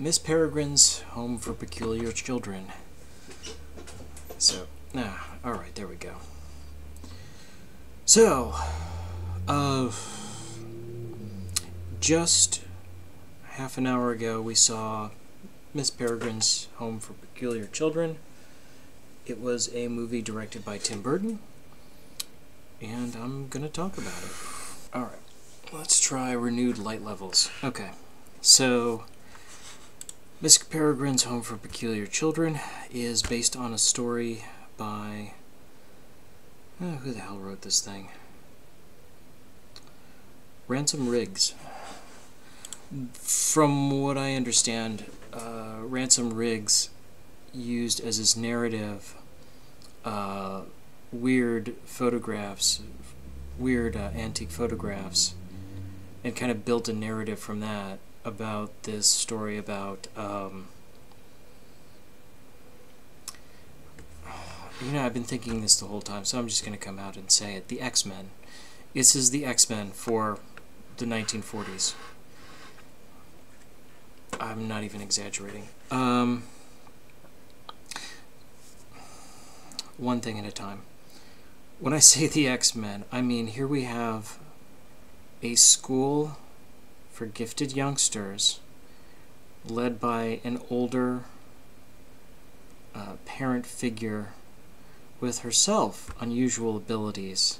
Miss Peregrine's Home for Peculiar Children. So, alright, there we go. So, just half an hour ago we saw Miss Peregrine's Home for Peculiar Children. It was a movie directed by Tim Burton, and I'm gonna talk about it. Alright, let's try renewed light levels. Okay, so Miss Peregrine's Home for Peculiar Children is based on a story by... who the hell wrote this thing? Ransom Riggs. From what I understand, Ransom Riggs used as his narrative weird photographs, weird antique photographs, and kind of built a narrative from that about this story about, I've been thinking this the whole time, so I'm just going to come out and say it. The X-Men. This is the X-Men for the 1940s. I'm not even exaggerating. One thing at a time. When I say the X-Men, I mean here we have a school for gifted youngsters led by an older parent figure with herself unusual abilities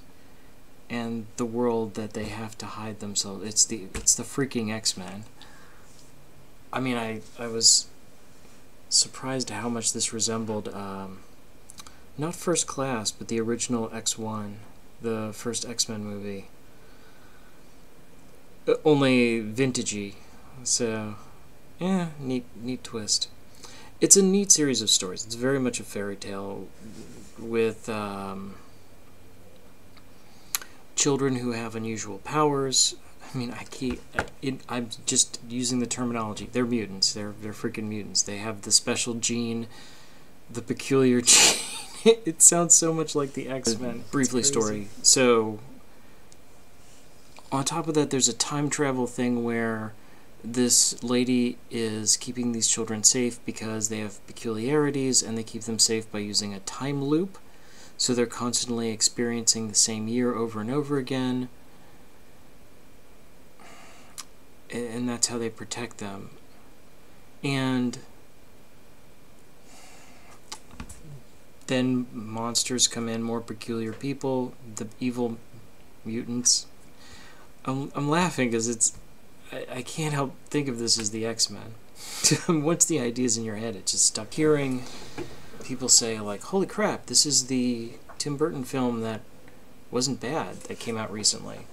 and the world that they have to hide themselves. It's the freaking X-Men. I mean, I was surprised at how much this resembled not First Class, but the original X-1, the first X-Men movie. Only vintagey. So, yeah, neat twist. It's a neat series of stories. It's very much a fairy tale with children who have unusual powers. I mean, I'm just using the terminology. They're mutants. They're freaking mutants. They have the special gene, the peculiar gene. It sounds so much like the X-Men. Briefly story. So, on top of that, there's a time travel thing where this lady is keeping these children safe because they have peculiarities, and they keep them safe by using a time loop. So they're constantly experiencing the same year over and over again. And that's how they protect them. And then monsters come in, more peculiar people, the evil mutants. I'm laughing because I can't help think of this as the X-Men. Once the idea's in your head, it's just stuck. Hearing people say, like, holy crap, this is the Tim Burton film that wasn't bad that came out recently.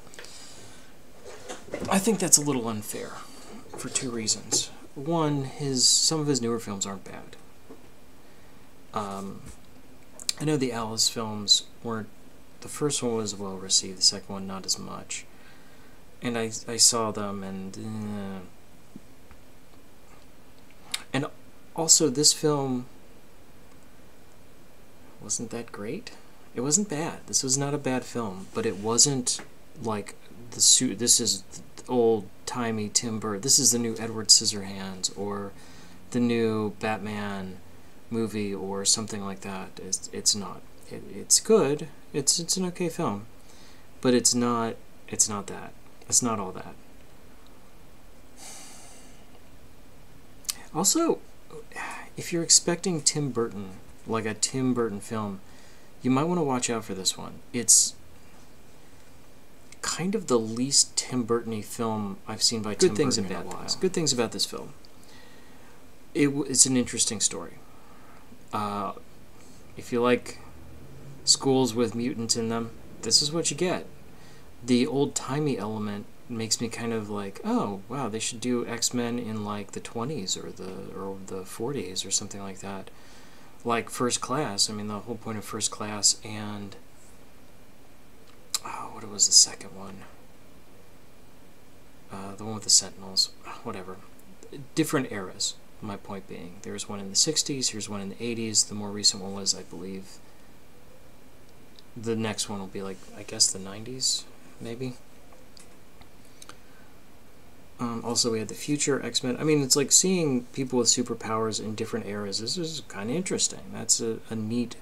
I think that's a little unfair for two reasons. One, some of his newer films aren't bad. I know the Alice films weren't... The first one was well received, the second one not as much. And I saw them, and also this film wasn't that great. It wasn't bad. This was not a bad film, but it wasn't like this is old-timey Tim Burton. This is the new Edward Scissorhands or the new Batman movie or something like that. It's not. It's good. It's an okay film, but it's not that. It's not all that. Also, if you're expecting Tim Burton, like a Tim Burton film, you might want to watch out for this one. It's kind of the least Tim Burton-y film I've seen by Tim Burton. Good things and bad things. Good things about this film. It's an interesting story. If you like schools with mutants in them, this is what you get. The old-timey element makes me kind of like, oh, wow, they should do X-Men in like the 20s or the 40s or something like that. Like First Class. I mean, the whole point of First Class and... Oh, what was the second one? The one with the Sentinels. Whatever. Different eras, my point being. There's one in the 60s, here's one in the 80s. The more recent one was, I believe... The next one will be like, I guess the 90s, maybe? Also, we had the future X-Men. I mean, it's like seeing people with superpowers in different eras. This is kind of interesting. That's a neat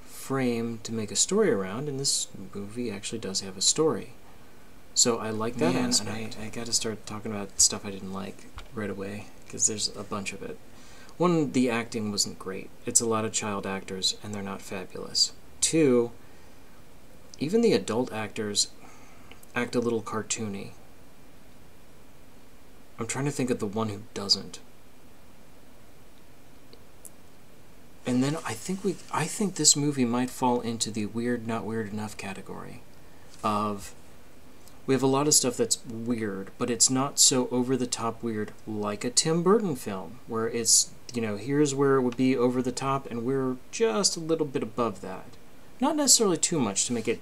frame to make a story around, and this movie actually does have a story. So I like that aspect. And I got to start talking about stuff I didn't like right away, because there's a bunch of it. One, the acting wasn't great. It's a lot of child actors, and they're not fabulous. Two, even the adult actors act a little cartoony. I'm trying to think of the one who doesn't. And then I think this movie might fall into the weird, not weird enough category of, we have a lot of stuff that's weird, but it's not so over-the-top weird like a Tim Burton film, where it's, you know, here's where it would be over the top, and we're just a little bit above that. Not necessarily too much to make it,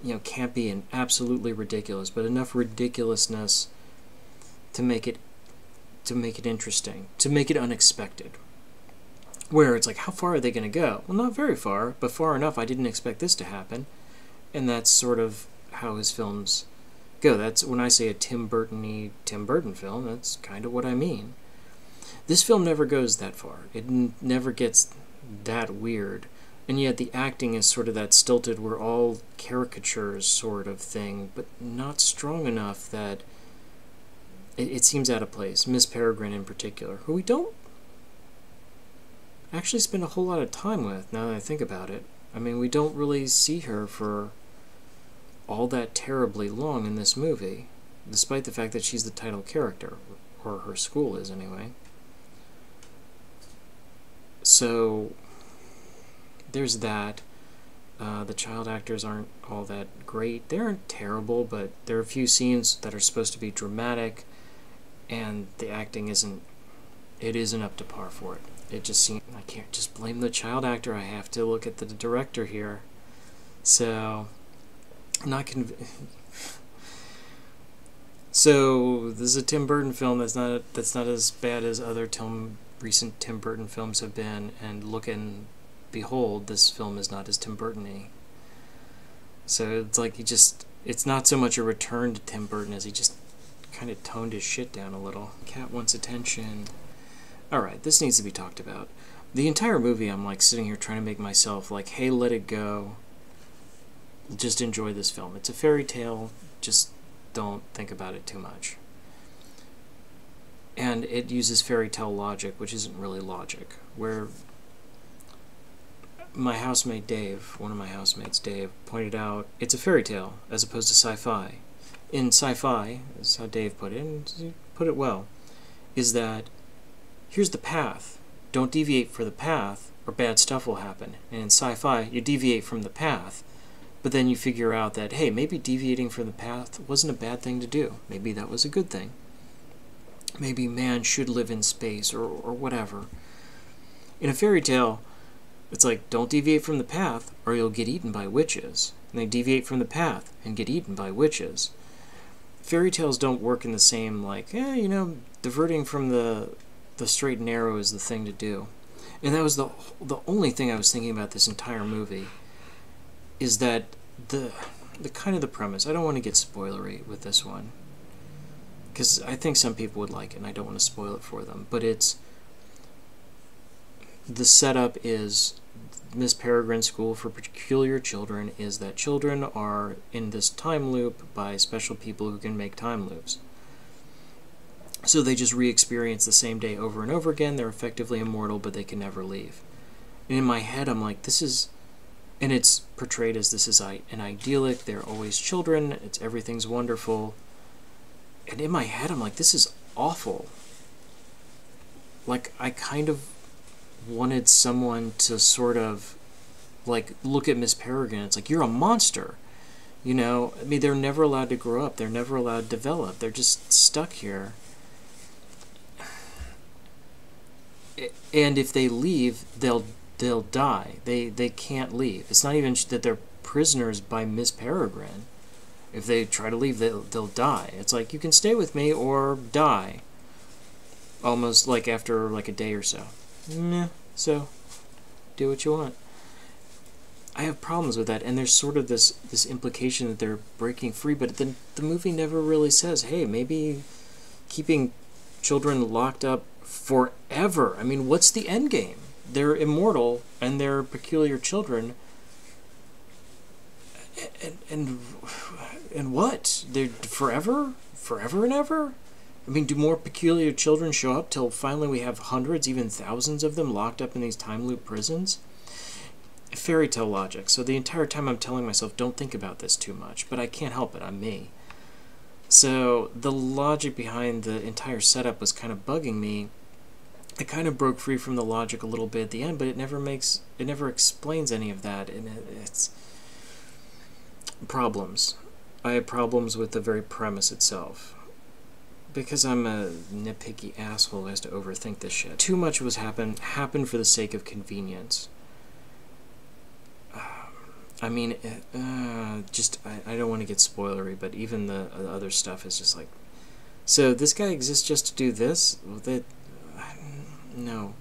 you know, campy and absolutely ridiculous, but enough ridiculousness to make it interesting, to make it unexpected. Where it's like, how far are they going to go? Well, not very far, but far enough I didn't expect this to happen. And that's sort of how his films go. That's when I say a Tim Burton-y Tim Burton film, that's kind of what I mean. This film never goes that far. It never gets that weird. And yet the acting is sort of that stilted, we're all caricatures sort of thing, but not strong enough that it seems out of place. Miss Peregrine in particular, who we don't actually spend a whole lot of time with, now that I think about it. I mean, we don't really see her for all that terribly long in this movie, despite the fact that she's the title character, or her school is anyway. So there's that. The child actors aren't all that great. They aren't terrible, but there are a few scenes that are supposed to be dramatic, and the acting isn't up to par for it. It just seems, I can't just blame the child actor, I have to look at the director here. So, I'm not So, this is a Tim Burton film that's not as bad as other recent Tim Burton films have been, and look and behold, this film is not as Tim Burton-y. So, it's like it's not so much a return to Tim Burton as he just kind of toned his shit down a little. Cat wants attention. Alright, this needs to be talked about. The entire movie, I'm like sitting here trying to make myself like, hey, let it go. Just enjoy this film. It's a fairy tale. Just don't think about it too much. And it uses fairy tale logic, which isn't really logic. Where my housemate Dave, one of my housemates Dave, pointed out it's a fairy tale as opposed to sci-fi. In sci-fi, that's how Dave put it, and he put it well, is that here's the path. Don't deviate for the path, or bad stuff will happen. And in sci-fi, you deviate from the path, but then you figure out that, hey, maybe deviating from the path wasn't a bad thing to do. Maybe that was a good thing. Maybe man should live in space, or whatever. In a fairy tale, it's like, don't deviate from the path, or you'll get eaten by witches. And they deviate from the path and get eaten by witches. Fairy tales don't work in the same, like, you know, diverting from the straight and narrow is the thing to do. And that was the only thing I was thinking about this entire movie, is that the kind of the premise, I don't want to get spoilery with this one, because I think some people would like it, and I don't want to spoil it for them, but the setup is Miss Peregrine's School for Peculiar Children is that children are in this time loop by special people who can make time loops. So they just re-experience the same day over and over again. They're effectively immortal, but they can never leave. And in my head, I'm like, this is... And it's portrayed as this is an idyllic, they're always children, everything's wonderful. And in my head, I'm like, this is awful. Like, I kind of wanted someone to sort of, like, look at Miss Peregrine. It's like, you're a monster. You know, I mean, they're never allowed to grow up. They're never allowed to develop. They're just stuck here. And if they leave, they'll die. They can't leave. It's not even that they're prisoners by Miss Peregrine. If they try to leave, they'll die. It's like, you can stay with me or die. Almost like after like a day or so. Meh. So, do what you want. I have problems with that, and there's sort of this implication that they're breaking free, but the movie never really says, hey, maybe keeping children locked up forever. I mean, what's the end game? They're immortal and they're peculiar children. And what? They're forever? Forever and ever? I mean, do more peculiar children show up till finally we have hundreds, even thousands of them locked up in these time loop prisons? Fairy tale logic. So the entire time I'm telling myself, don't think about this too much, but I can't help it. I'm me. So the logic behind the entire setup was kind of bugging me. It kind of broke free from the logic a little bit at the end, but it never explains any of that, and it's problems. I have problems with the very premise itself. Because I'm a nitpicky asshole who has to overthink this shit. Too much was happened for the sake of convenience. I mean, I don't want to get spoilery, but even the other stuff is just like, so this guy exists just to do this? No.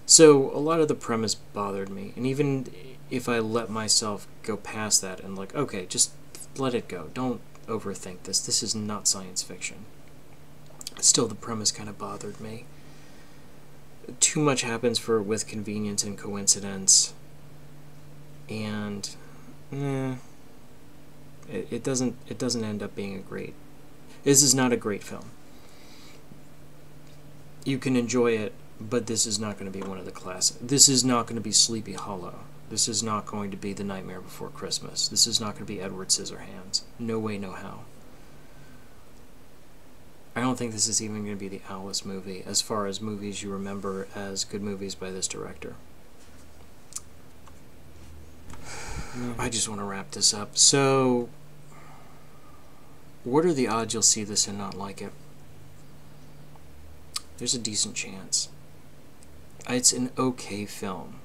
So a lot of the premise bothered me, and even if I let myself go past that and like, okay, just let it go. Don't overthink this. This is not science fiction. Still, the premise kind of bothered me. Too much happens with convenience and coincidence, and it doesn't end up being a great. This is not a great film. You can enjoy it, but this is not going to be one of the classics. This is not going to be Sleepy Hollow. This is not going to be The Nightmare Before Christmas. This is not going to be Edward Scissorhands. No way, no how. I don't think this is even going to be the Alice movie, as far as movies you remember as good movies by this director. I just want to wrap this up. So, what are the odds you'll see this and not like it? There's a decent chance. It's an okay film.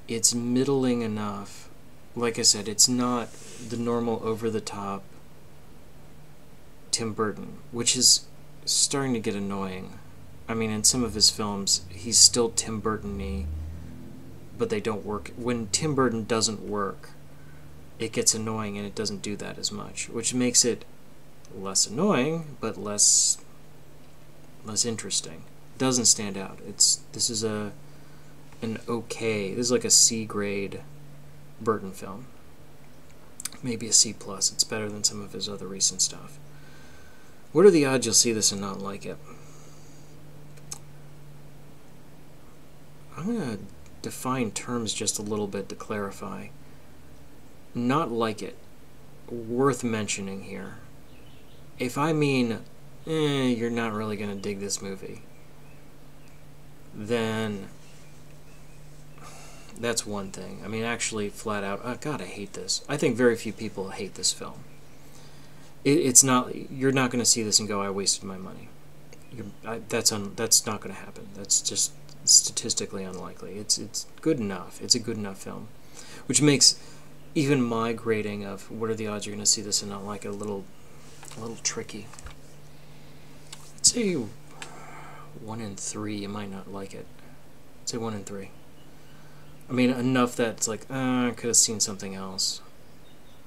It's middling enough. Like I said, it's not the normal over-the-top Tim Burton, which is starting to get annoying. I mean, in some of his films, he's still Tim Burton-y, but they don't work. When Tim Burton doesn't work, it gets annoying, and it doesn't do that as much, which makes it less annoying, but less interesting. It doesn't stand out. This is an okay. This is like a C grade Burton film. Maybe a C+. It's better than some of his other recent stuff. What are the odds you'll see this and not like it? I'm going to define terms just a little bit to clarify. Not like it. Worth mentioning here. If I mean, you're not really going to dig this movie, then that's one thing. I mean, actually, flat out, oh, God, I hate this. I think very few people hate this film. It's not. You're not going to see this and go, I wasted my money. That's not going to happen. That's just statistically unlikely. It's good enough. It's a good enough film, which makes even my grading of what are the odds you're going to see this and not like it a little tricky. I'd say 1 in 3 you might not like it. I'd say 1 in 3. I mean, enough that it's like, I could have seen something else,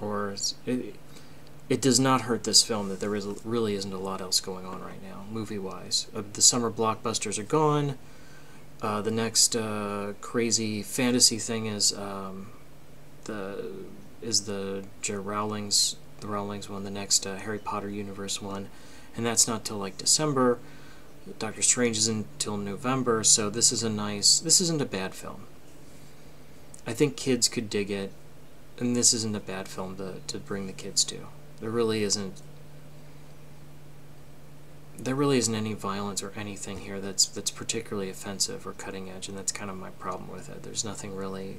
or it does not hurt this film that there really isn't a lot else going on right now, movie-wise. The summer blockbusters are gone. The next crazy fantasy thing is the Rowling's one, the next Harry Potter universe one, and that's not till like December. Doctor Strange isn't until November, so this isn't a bad film. I think kids could dig it, and this isn't a bad film to bring the kids to. There really isn't any violence or anything here that's particularly offensive or cutting edge, and that's kind of my problem with it. There's nothing really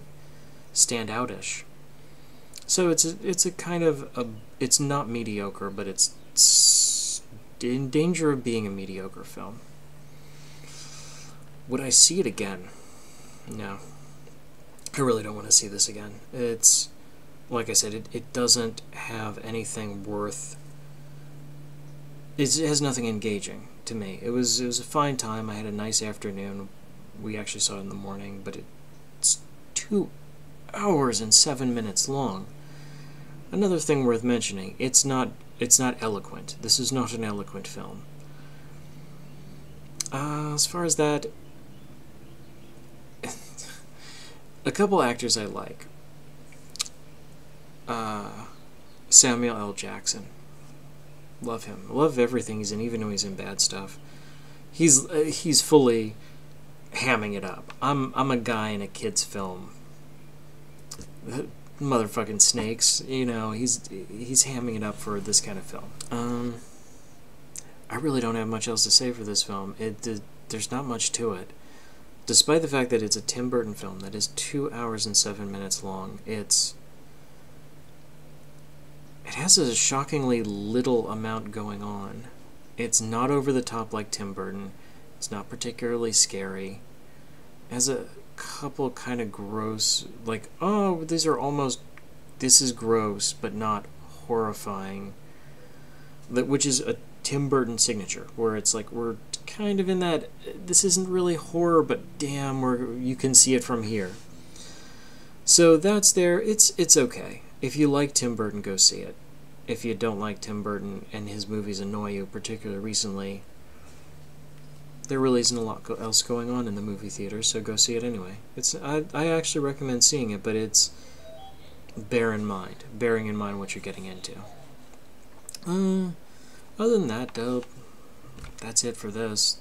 standoutish. So it's a kind of it's not mediocre, but it's in danger of being a mediocre film. Would I see it again? No. I really don't want to see this again. It's, like I said, it doesn't have anything worth... It has nothing engaging to me. It was a fine time. I had a nice afternoon. We actually saw it in the morning, but it's 2 hours and 7 minutes long. Another thing worth mentioning, it's not It's not eloquent. This is not an eloquent film. As far as that, a couple actors I like. Samuel L. Jackson. Love him. Love everything he's in, even though he's in bad stuff. He's fully hamming it up. I'm a guy in a kid's film. Motherfucking snakes, you know. He's hamming it up for this kind of film. I really don't have much else to say for this film. There's not much to it. Despite the fact that it's a Tim Burton film that is 2 hours and 7 minutes long, it has a shockingly little amount going on. It's not over the top like Tim Burton. It's not particularly scary. It has a couple kind of gross, like, oh, this is gross, but not horrifying. Which is a Tim Burton signature, where it's like, we're kind of in that, this isn't really horror, but damn, you can see it from here. So that's there. It's okay. If you like Tim Burton, go see it. If you don't like Tim Burton and his movies annoy you, particularly recently, there really isn't a lot else going on in the movie theater, so go see it anyway. I actually recommend seeing it, but it's bearing in mind what you're getting into. Other than that, though, that's it for this.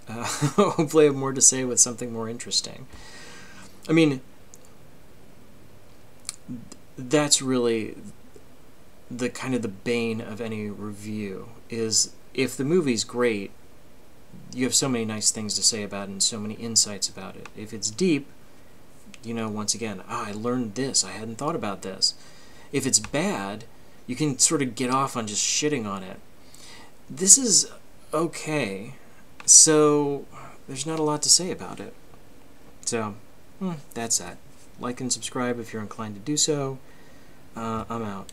Hopefully I have more to say with something more interesting. I mean, that's really the kind of the bane of any review, is if the movie's great, you have so many nice things to say about it and so many insights about it. If it's deep, you know, once again, I learned this, I hadn't thought about this. If it's bad, you can sort of get off on just shitting on it. This is okay, so there's not a lot to say about it. So, that's that. Like and subscribe if you're inclined to do so. I'm out.